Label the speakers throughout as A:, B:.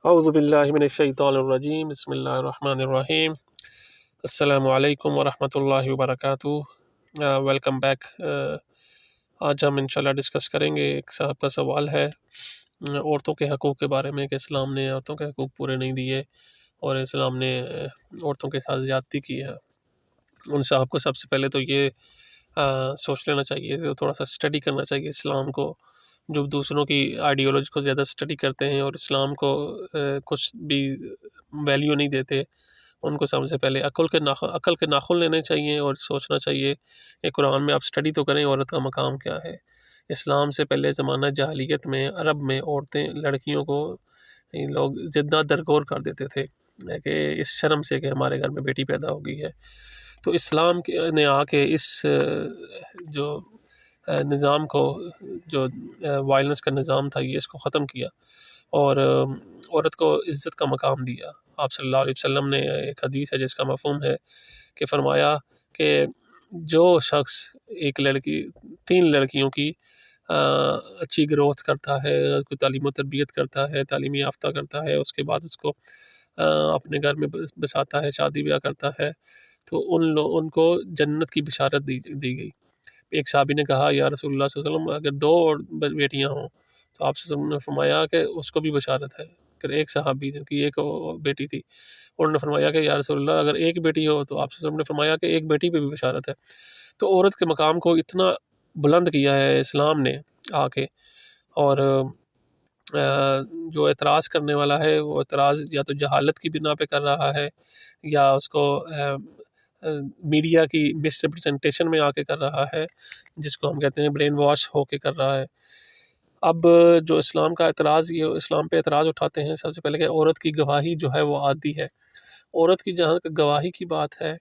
A: اعوذ باللہ من الشیطان الرجیم، بسم اللہ الرحمن الرحیم۔ السلام علیکم ورحمۃ اللہ وبرکاتہ۔ Welcome back. آج ہم انشاءاللہ ڈسکس کریں گے، ایک صاحب کا سوال ہے عورتوں کے حقوق کے بارے میں، کہ اسلام نے عورتوں کے حقوق پورے نہیں دیے اور اسلام نے عورتوں کے ساتھ زیادتی کی ہے۔ ان صاحب کو سب سے پہلے تو یہ سوچ لینا چاہیے، تھوڑا سا اسٹڈی کرنا چاہیے اسلام کو۔ جو دوسروں کی آئیڈیالوجی کو زیادہ اسٹڈی کرتے ہیں اور اسلام کو کچھ بھی ویلیو نہیں دیتے، ان کو سب سے پہلے عقل کے ناخن لینے چاہیے اور سوچنا چاہیے کہ قرآن میں آپ اسٹڈی تو کریں عورت کا مقام کیا ہے۔ اسلام سے پہلے زمانہ جاہلیت میں عرب میں عورتیں لڑکیوں کو لوگ زندہ درگور کر دیتے تھے کہ اس شرم سے کہ ہمارے گھر میں بیٹی پیدا ہو گئی ہے۔ تو اسلام نے آ کے اس جو نظام کو، جو وائلنس کا نظام تھا، یہ اس کو ختم کیا اور عورت کو عزت کا مقام دیا۔ آپ صلی اللہ علیہ وسلم نے ایک حدیث ہے جس کا مفہوم ہے کہ فرمایا کہ جو شخص ایک لڑکی 3 لڑکیوں کی اچھی گروتھ کرتا ہے، کوئی تعلیم و تربیت کرتا ہے، تعلیم یافتہ کرتا ہے، اس کے بعد اس کو اپنے گھر میں بساتا ہے، شادی بیاہ کرتا ہے، تو ان کو جنت کی بشارت دی گئی۔ ایک صحابی نے کہا یا رسول اللہ صلی اللہ علیہ وسلم، اگر 2 بیٹیاں ہوں تو آپ سے نے فرمایا کہ اس کو بھی بشارت ہے۔ پھر ایک صحابی کی ایک بیٹی تھی، انہوں نے فرمایا کہ یا رسول اللہ اگر ایک بیٹی ہو تو آپ سے نے فرمایا کہ ایک بیٹی پہ بھی بشارت ہے۔ تو عورت کے مقام کو اتنا بلند کیا ہے اسلام نے آ کے، اور جو اعتراض کرنے والا ہے وہ اعتراض یا تو جہالت کی بنا پہ کر رہا ہے یا اس کو میڈیا کی مس ریپرزنٹیشن میں آ کے کر رہا ہے، جس کو ہم کہتے ہیں برین واش ہو کے کر رہا ہے۔ اب جو اسلام کا اعتراض، یہ اسلام پہ اعتراض اٹھاتے ہیں سب سے پہلے کہ عورت کی گواہی جو ہے وہ عادی ہے۔ عورت کی جہاں گواہی کی بات ہے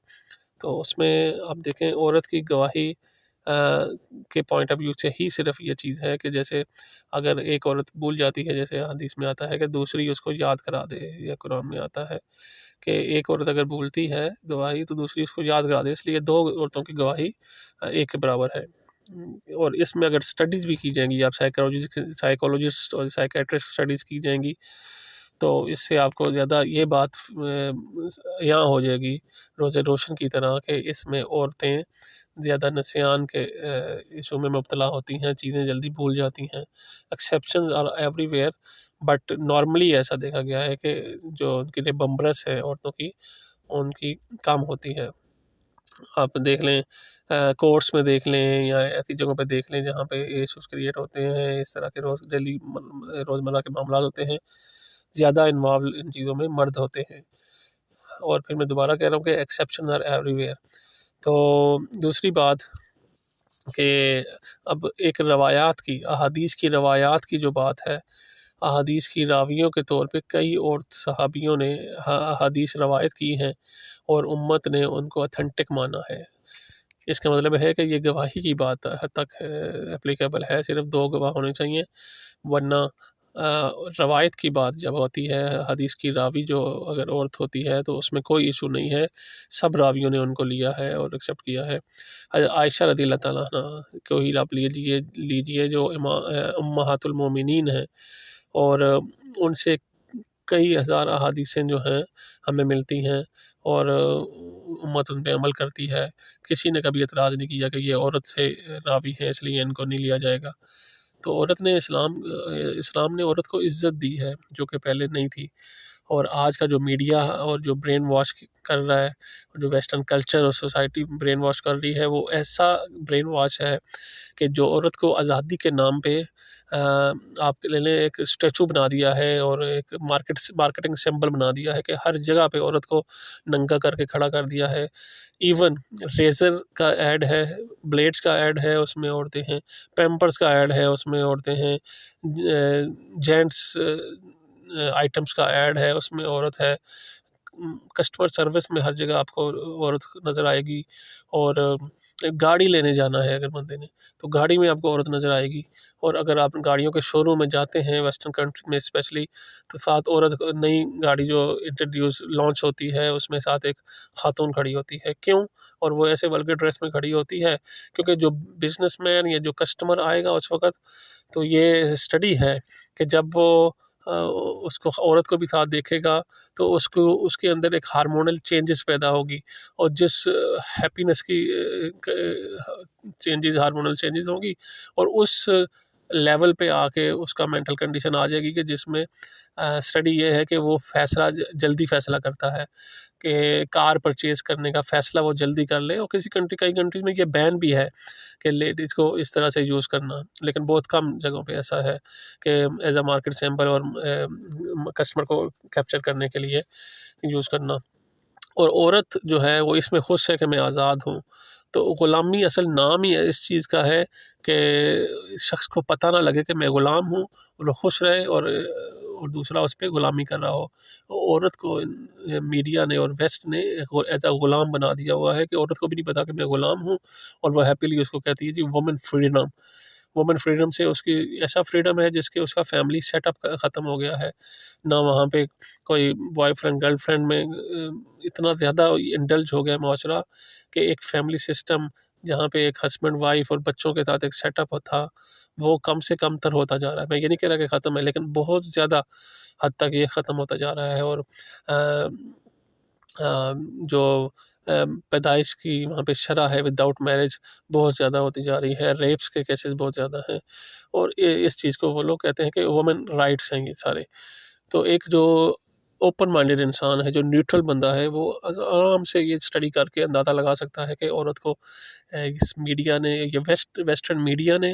A: تو اس میں آپ دیکھیں عورت کی گواہی کے پوائنٹ آف ویو سے ہی صرف یہ چیز ہے کہ جیسے اگر ایک عورت بھول جاتی ہے، جیسے حدیث میں آتا ہے کہ دوسری اس کو یاد کرا دے، یا قرآن میں آتا ہے کہ ایک عورت اگر بھولتی ہے گواہی تو دوسری اس کو یاد کرا دے، اس لیے 2 عورتوں کی گواہی ایک کے برابر ہے۔ اور اس میں اگر اسٹڈیز بھی کی جائیں گی، آپ سائیکولوجسٹ اور سائیکیٹرسٹ اسٹڈیز کی جائیں گی تو اس سے آپ کو زیادہ یہ بات یہاں ہو جائے گی روز روشن کی طرح کہ اس میں عورتیں زیادہ نسیان کے ایشو میں مبتلا ہوتی ہیں، چیزیں جلدی بھول جاتی ہیں۔ Exceptions are everywhere, but normally ایسا دیکھا گیا ہے کہ جو ان کے لیے بمبرس ہے عورتوں کی، ان کی کام ہوتی ہے۔ آپ دیکھ لیں کورٹس میں دیکھ لیں یا ایسی جگہوں پہ دیکھ لیں جہاں پہ ایشوز کریٹ ہوتے ہیں، اس طرح کے روزمرہ کے معاملات ہوتے ہیں، زیادہ انوالو ان چیزوں میں مرد ہوتے ہیں۔ اور پھر میں دوبارہ کہہ رہا ہوں کہ ایکسیپشن آر ایوری ویئر۔ تو دوسری بات کہ اب ایک روایات کی، احادیث کی روایات کی جو بات ہے، احادیث کی راویوں کے طور پہ کئی اور صحابیوں نے احادیث روایت کی ہیں اور امت نے ان کو اتھینٹک مانا ہے۔ اس کا مطلب ہے کہ یہ گواہی کی بات حد تک اپلیکیبل ہے، صرف 2 گواہ ہونے چاہیے، ورنہ روایت کی بات جب ہوتی ہے، حدیث کی راوی جو اگر عورت ہوتی ہے تو اس میں کوئی ایشو نہیں ہے، سب راویوں نے ان کو لیا ہے اور ایکسیپٹ کیا ہے۔ عائشہ رضی اللہ تعالیٰ عنہ کو ہی آپ لیجیے جو امہات المومنین ہیں، اور ان سے کئی ہزار احادیثیں جو ہیں ہمیں ملتی ہیں اور امت ان پہ عمل کرتی ہے۔ کسی نے کبھی اعتراض نہیں کیا کہ یہ عورت سے راوی ہے اس لیے ان کو نہیں لیا جائے گا۔ تو عورت نے اسلام نے عورت کو عزت دی ہے جو کہ پہلے نہیں تھی۔ اور آج کا جو میڈیا اور جو برین واش کر رہا ہے، جو ویسٹرن کلچر اور سوسائٹی برین واش کر رہی ہے، وہ ایسا برین واش ہے کہ جو عورت کو آزادی کے نام پہ آپ لے لیں ایک اسٹیچو بنا دیا ہے اور ایک مارکیٹنگ سمبل بنا دیا ہے کہ ہر جگہ پہ عورت کو ننگا کر کے کھڑا کر دیا ہے۔ ایون ریزر کا ایڈ ہے، بلیڈز کا ایڈ ہے، اس میں عورتیں ہیں، پیمپرز کا ایڈ ہے، اس میں عورتیں ہیں، جینٹس آئٹمس کا ایڈ ہے، اس میں عورت ہے، کسٹمر سروس میں ہر جگہ آپ کو عورت نظر آئے گی، اور گاڑی لینے جانا ہے اگر بندے نے تو گاڑی میں آپ کو عورت نظر آئے گی، اور اگر آپ گاڑیوں کے شو روم میں جاتے ہیں ویسٹرن کنٹری میں اسپیشلی تو ساتھ عورت نئی گاڑی جو لانچ ہوتی ہے اس میں ساتھ ایک خاتون کھڑی ہوتی ہے۔ کیوں؟ اور وہ ایسے ولگر ڈریس میں کھڑی ہوتی ہے کیونکہ جو بزنس مین یا جو کسٹمر آئے گا اس وقت، تو یہ اسٹڈی ہے کہ جب وہ اس کو عورت کو بھی ساتھ دیکھے گا تو اس کے اندر ایک ہارمونل چینجز پیدا ہوگی، اور جس ہیپینس کی چینجز، ہارمونل چینجز ہوں گی، اور اس لیول پہ آ کے اس کا مینٹل کنڈیشن آ جائے گی کہ جس میں اسٹڈی یہ ہے کہ وہ جلدی فیصلہ کرتا ہے کہ کار پرچیز کرنے کا فیصلہ وہ جلدی کر لے، اور کئی کنٹریز میں یہ بین بھی ہے کہ لیڈیز کو اس طرح سے یوز کرنا، لیکن بہت کم جگہوں پہ ایسا ہے کہ ایز اے مارکیٹ سیمپل اور کسٹمر کو کیپچر کرنے کے لیے یوز کرنا۔ اور عورت جو ہے وہ اس میں خوش ہے کہ میں آزاد ہوں، تو غلامی اصل نام ہی اس چیز کا ہے کہ شخص کو پتہ نہ لگے کہ میں غلام ہوں، اور وہ خوش رہے، اور دوسرا اس پہ غلامی کر رہا ہو۔ عورت کو میڈیا نے اور ویسٹ نے ایسا غلام بنا دیا ہوا ہے کہ عورت کو بھی نہیں پتا کہ میں غلام ہوں، اور وہ ہیپیلی اس کو کہتی ہے جی وومن فریڈم۔ وومن فریڈم سے اس کی ایسا فریڈم ہے جس کے اس کا فیملی سیٹ اپ ختم ہو گیا ہے، نہ وہاں پہ کوئی بوائے فرینڈ گرل فرینڈ میں اتنا زیادہ انڈلج ہو گیا معاشرہ کہ ایک فیملی سسٹم جہاں پہ ایک ہسبینڈ وائف اور بچوں کے ساتھ ایک سیٹ اپ تھا وہ کم سے کم تر ہوتا جا رہا ہے۔ میں یہ نہیں کہہ رہا کہ ختم ہے، لیکن بہت زیادہ حد تک یہ ختم ہوتا جا رہا ہے، اور جو پیدائش کی وہاں پہ شرح ہے وداؤٹ میرج بہت زیادہ ہوتی جا رہی ہے، ریپس کے کیسز بہت زیادہ ہیں، اور اس چیز کو وہ لوگ کہتے ہیں کہ وومن رائٹس ہیں یہ سارے۔ تو ایک جو اوپن مائنڈیڈ انسان ہے، جو نیوٹرل بندہ ہے، وہ آرام سے یہ اسٹڈی کر کے اندازہ لگا سکتا ہے کہ عورت کو اس میڈیا نے، یہ ویسٹرن میڈیا نے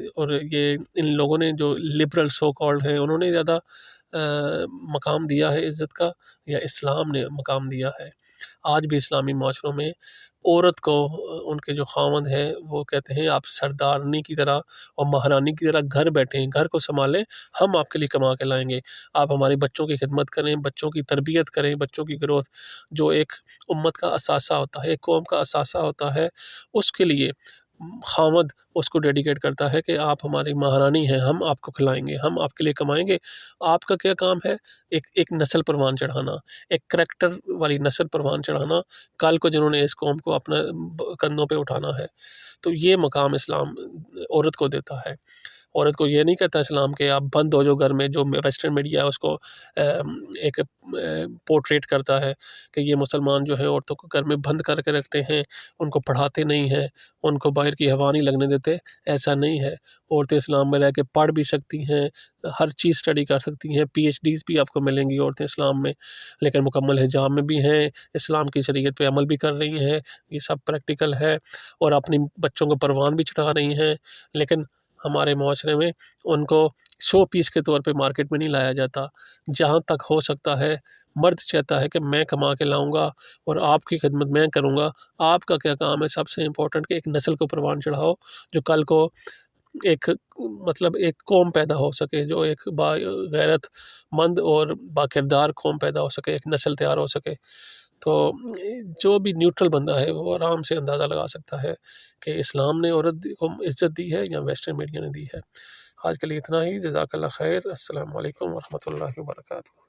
A: اور یہ ان لوگوں نے جو لبرل سو کالڈ ہیں انہوں نے زیادہ مقام دیا ہے عزت کا، یا اسلام نے مقام دیا ہے؟ آج بھی اسلامی معاشروں میں عورت کو ان کے جو خاوند ہیں وہ کہتے ہیں آپ سردارنی کی طرح اور مہارانی کی طرح گھر بیٹھیں، گھر کو سنبھالیں، ہم آپ کے لیے کما کے لائیں گے، آپ ہمارے بچوں کی خدمت کریں، بچوں کی تربیت کریں، بچوں کی گروتھ، جو ایک امت کا اثاثہ ہوتا ہے، ایک قوم کا اثاثہ ہوتا ہے، اس کے لیے خاوند اس کو ڈیڈیکیٹ کرتا ہے کہ آپ ہماری مہارانی ہیں، ہم آپ کو کھلائیں گے، ہم آپ کے لیے کمائیں گے۔ آپ کا کیا کام ہے؟ ایک نسل پروان چڑھانا، ایک کریکٹر والی نسل پروان چڑھانا، کل کو جنہوں نے اس قوم کو اپنا کندھوں پہ اٹھانا ہے۔ تو یہ مقام اسلام عورت کو دیتا ہے۔ عورت کو یہ نہیں کہتا اسلام کہ آپ بند ہو جو گھر میں، جو ویسٹرن میڈیا ہے اس کو ایک پورٹریٹ کرتا ہے کہ یہ مسلمان جو ہے عورتوں کو گھر میں بند کر کے رکھتے ہیں، ان کو پڑھاتے نہیں ہیں، ان کو باہر کی ہوا نہیں لگنے دیتے۔ ایسا نہیں ہے، عورتیں اسلام میں رہ کے پڑھ بھی سکتی ہیں، ہر چیز اسٹڈی کر سکتی ہیں، پی ایچ ڈیز بھی آپ کو ملیں گی عورتیں اسلام میں، لیکن مکمل حجاب میں بھی ہیں، اسلام کی شریعت پہ عمل بھی کر رہی ہیں، یہ سب پریکٹیکل ہے، اور اپنی بچوں کو پروان بھی چڑھا رہی ہیں۔ لیکن ہمارے معاشرے میں ان کو شو پیس کے طور پہ مارکیٹ میں نہیں لایا جاتا۔ جہاں تک ہو سکتا ہے مرد چاہتا ہے کہ میں کما کے لاؤں گا اور آپ کی خدمت میں کروں گا۔ آپ کا کیا کام ہے؟ سب سے امپورٹنٹ کہ ایک نسل کو پروان چڑھاؤ، جو کل کو ایک ایک قوم پیدا ہو سکے، جو ایک غیرت مند اور باکردار قوم پیدا ہو سکے، ایک نسل تیار ہو سکے۔ تو جو بھی نیوٹرل بندہ ہے وہ آرام سے اندازہ لگا سکتا ہے کہ اسلام نے عورت کو عزت دی ہے یا ویسٹرن میڈیا نے دی ہے۔ آج کے لیے اتنا ہی، جزاک اللہ خیر، السلام علیکم ورحمۃ اللہ وبرکاتہ۔